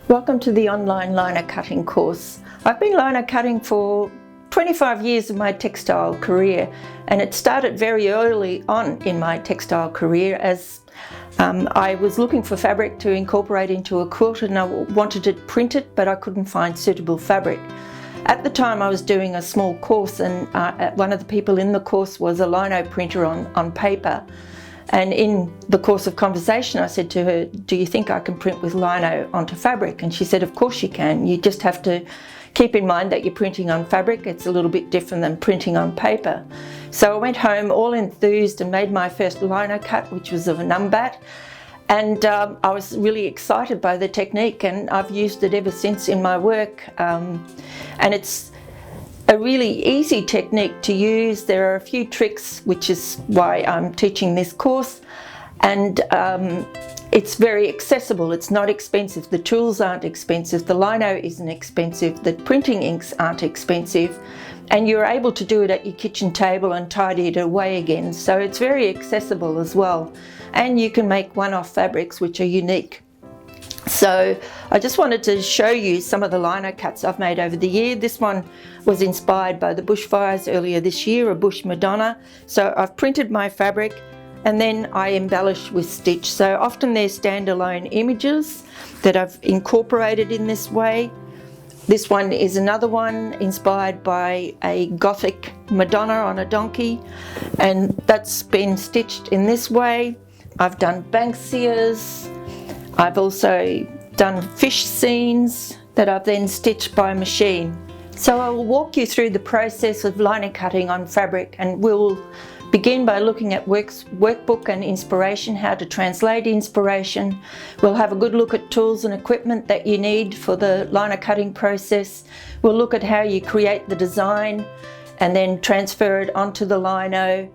Welcome to the online lino cutting course. I've been lino cutting for 25 years of my textile career, and it started very early on in my textile career as I was looking for fabric to incorporate into a quilt, and I wanted to print it, but I couldn't find suitable fabric. At the time I was doing a small course, and one of the people in the course was a lino printer on paper. And in the course of conversation I said to her, "Do you think I can print with lino onto fabric?" And she said, "Of course you can. You just have to keep in mind that you're printing on fabric. It's a little bit different than printing on paper." So I went home all enthused and made my first lino cut, which was of a numbat. And I was really excited by the technique, and I've used it ever since in my work. And it's a really easy technique to use. There are a few tricks, which is why I'm teaching this course, and it's very accessible. It's not expensive. The tools aren't expensive. The lino isn't expensive. The printing inks aren't expensive, and you're able to do it at your kitchen table and tidy it away again. So it's very accessible as well, and you can make one-off fabrics which are unique. So I just wanted to show you some of the lino cuts I've made over the year. This one was inspired by the bushfires earlier this year, a bush Madonna. So I've printed my fabric and then I embellish with stitch. So often they're standalone images that I've incorporated in this way. This one is another one inspired by a Gothic Madonna on a donkey, and that's been stitched in this way. I've done Banksias. I've also done fish scenes that I've then stitched by machine. So I will walk you through the process of lino cutting on fabric, and we'll begin by looking at workbook and inspiration, how to translate inspiration. We'll have a good look at tools and equipment that you need for the lino cutting process. We'll look at how you create the design and then transfer it onto the lino.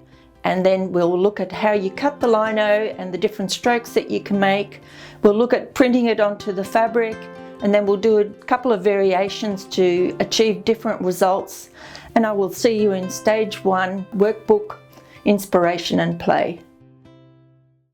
And then we'll look at how you cut the lino and the different strokes that you can make. We'll look at printing it onto the fabric, and then we'll do a couple of variations to achieve different results. And I will see you in stage 1, workbook, inspiration and play.